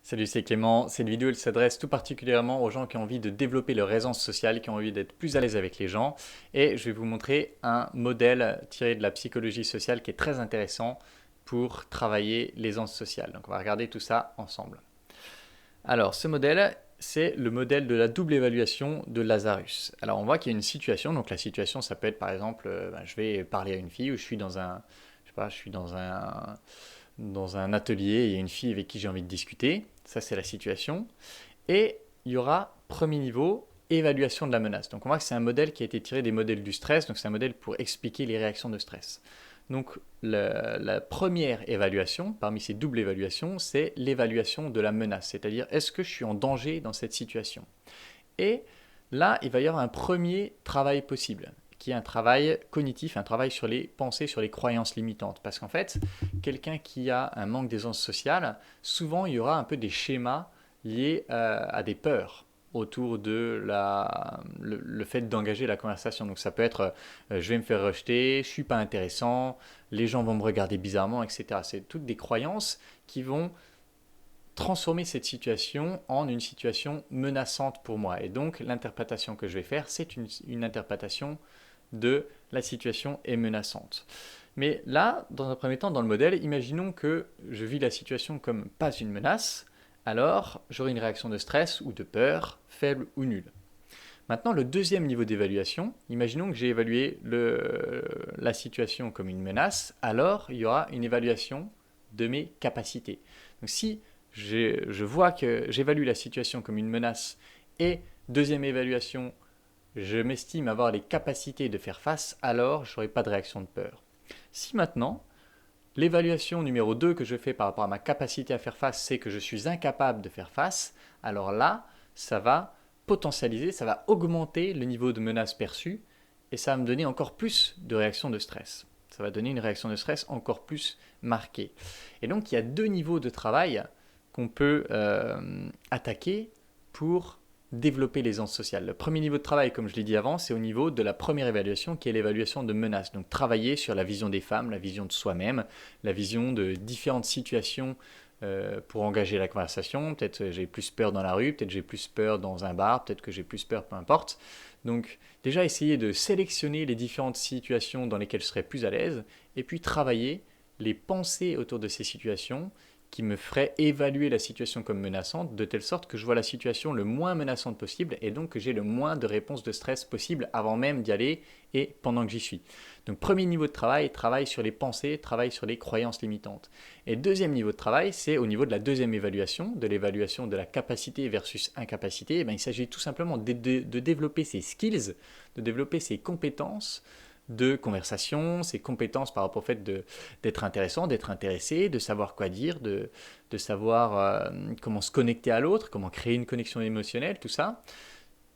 Salut, c'est Clément. Cette vidéo elle s'adresse tout particulièrement aux gens qui ont envie de développer leur aisance sociale, qui ont envie d'être plus à l'aise avec les gens. Et je vais vous montrer un modèle tiré de la psychologie sociale qui est très intéressant pour travailler l'aisance sociale. Donc on va regarder tout ça ensemble. Alors ce modèle, c'est le modèle de la double évaluation de Lazarus. Alors on voit qu'il y a une situation, donc la situation ça peut être par exemple, je vais parler à une fille ou je suis dans un, je sais pas, je suis dans un atelier et il y a une fille avec qui j'ai envie de discuter. Ça, c'est la situation. Et il y aura, premier niveau, évaluation de la menace. Donc on voit que c'est un modèle qui a été tiré des modèles du stress. Donc c'est un modèle pour expliquer les réactions de stress. Donc la première évaluation, parmi ces doubles évaluations, c'est l'évaluation de la menace. C'est-à-dire, est-ce que je suis en danger dans cette situation? Et là, il va y avoir un premier travail possible, qui est un travail cognitif, un travail sur les pensées, sur les croyances limitantes. Parce qu'en fait, quelqu'un qui a un manque d'aisance sociale, souvent il y aura un peu des schémas liés à des peurs autour de le fait d'engager la conversation. Donc ça peut être je vais me faire rejeter, je suis pas intéressant, les gens vont me regarder bizarrement, etc. C'est toutes des croyances qui vont transformer cette situation en une situation menaçante pour moi. Et donc l'interprétation que je vais faire, c'est une interprétation de la situation est menaçante. Mais là, dans un premier temps, dans le modèle, imaginons que je vis la situation comme pas une menace, alors j'aurai une réaction de stress ou de peur, faible ou nulle. Maintenant, le deuxième niveau d'évaluation, imaginons que j'ai évalué la situation comme une menace, alors il y aura une évaluation de mes capacités. Donc si je vois que j'évalue la situation comme une menace et deuxième évaluation, je m'estime avoir les capacités de faire face, alors je n'aurai pas de réaction de peur. Si maintenant, l'évaluation numéro 2 que je fais par rapport à ma capacité à faire face, c'est que je suis incapable de faire face, alors là, ça va potentialiser, ça va augmenter le niveau de menace perçue et ça va me donner encore plus de réactions de stress. Ça va donner une réaction de stress encore plus marquée. Et donc, il y a deux niveaux de travail qu'on peut attaquer pour développer l'aisance sociale. Le premier niveau de travail, comme je l'ai dit avant, c'est au niveau de la première évaluation qui est l'évaluation de menace. Donc travailler sur la vision des femmes, la vision de soi-même, la vision de différentes situations pour engager la conversation. Peut-être j'ai plus peur dans la rue, peut-être j'ai plus peur dans un bar, peut-être que j'ai plus peur, peu importe. Donc déjà essayer de sélectionner les différentes situations dans lesquelles je serais plus à l'aise et puis travailler les pensées autour de ces situations qui me ferait évaluer la situation comme menaçante, de telle sorte que je vois la situation le moins menaçante possible et donc que j'ai le moins de réponses de stress possible avant même d'y aller et pendant que j'y suis. Donc premier niveau de travail, travail sur les pensées, travail sur les croyances limitantes. Et deuxième niveau de travail, c'est au niveau de la deuxième évaluation, de l'évaluation de la capacité versus incapacité. Et bien, il s'agit tout simplement de développer ses skills, de développer ses compétences de conversation, ses compétences par rapport au fait d'être intéressant, d'être intéressé, de savoir quoi dire, de savoir comment se connecter à l'autre, comment créer une connexion émotionnelle, tout ça.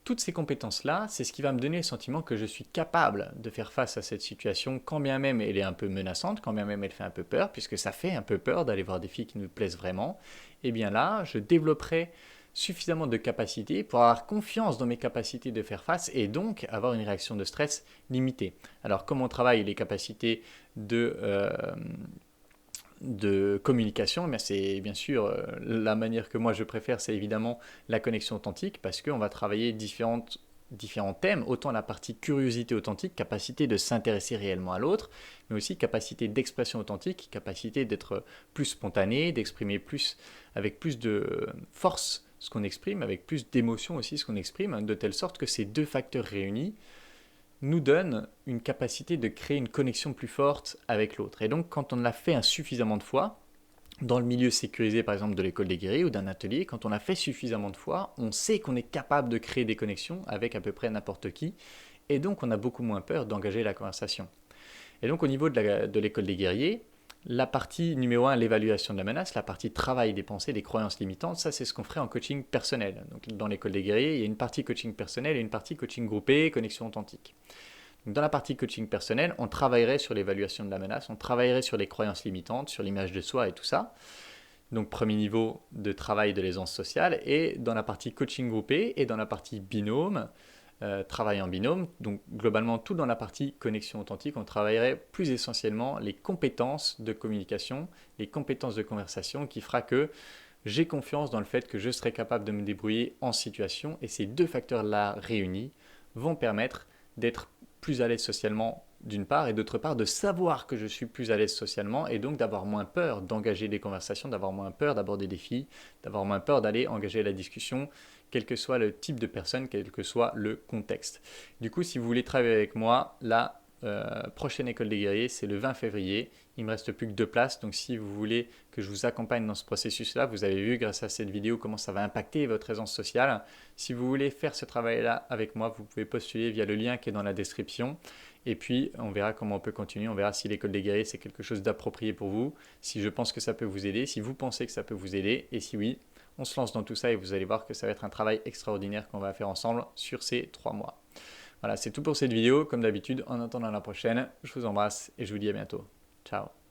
Toutes ces compétences-là, c'est ce qui va me donner le sentiment que je suis capable de faire face à cette situation, quand bien même elle est un peu menaçante, quand bien même elle fait un peu peur, puisque ça fait un peu peur d'aller voir des filles qui nous plaisent vraiment. Et bien là, je développerai suffisamment de capacités pour avoir confiance dans mes capacités de faire face et donc avoir une réaction de stress limitée. Alors comment on travaille les capacités de communication, mais c'est bien sûr la manière que moi je préfère, c'est évidemment la connexion authentique parce qu'on va travailler différents thèmes, autant la partie curiosité authentique, capacité de s'intéresser réellement à l'autre, mais aussi capacité d'expression authentique, capacité d'être plus spontané, d'exprimer plus avec plus de force ce qu'on exprime, avec plus d'émotion aussi ce qu'on exprime, de telle sorte que ces deux facteurs réunis nous donne une capacité de créer une connexion plus forte avec l'autre. Et donc, quand on l'a fait suffisamment de fois, dans le milieu sécurisé par exemple de l'école des guerriers ou d'un atelier, quand on l'a fait suffisamment de fois, on sait qu'on est capable de créer des connexions avec à peu près n'importe qui, et donc on a beaucoup moins peur d'engager la conversation. Et donc au niveau de l'école des guerriers, la partie numéro un, l'évaluation de la menace, la partie travail des pensées, des croyances limitantes, ça c'est ce qu'on ferait en coaching personnel. Donc dans l'école des guerriers, il y a une partie coaching personnel et une partie coaching groupé, connexion authentique. Donc dans la partie coaching personnel, on travaillerait sur l'évaluation de la menace, on travaillerait sur les croyances limitantes, sur l'image de soi et tout ça. Donc premier niveau de travail de l'aisance sociale. Et dans la partie coaching groupé et dans la partie binôme, travail en binôme, donc globalement tout dans la partie connexion authentique, on travaillerait plus essentiellement les compétences de communication, les compétences de conversation qui fera que j'ai confiance dans le fait que je serai capable de me débrouiller en situation et ces deux facteurs-là réunis vont permettre d'être plus à l'aise socialement d'une part et d'autre part de savoir que je suis plus à l'aise socialement et donc d'avoir moins peur d'engager des conversations, d'avoir moins peur d'aborder des filles, d'avoir moins peur d'aller engager la discussion, quel que soit le type de personne, quel que soit le contexte. Du coup, si vous voulez travailler avec moi, la prochaine école des guerriers, c'est le 20 février. Il ne me reste plus que 2 places, donc si vous voulez que je vous accompagne dans ce processus-là, vous avez vu grâce à cette vidéo comment ça va impacter votre aisance sociale. Si vous voulez faire ce travail-là avec moi, vous pouvez postuler via le lien qui est dans la description. Et puis, on verra comment on peut continuer. On verra si l'école des guerriers, c'est quelque chose d'approprié pour vous, si je pense que ça peut vous aider, si vous pensez que ça peut vous aider, et si oui, on se lance dans tout ça et vous allez voir que ça va être un travail extraordinaire qu'on va faire ensemble sur ces 3 mois. Voilà, c'est tout pour cette vidéo. Comme d'habitude, en attendant la prochaine, je vous embrasse et je vous dis à bientôt. Ciao.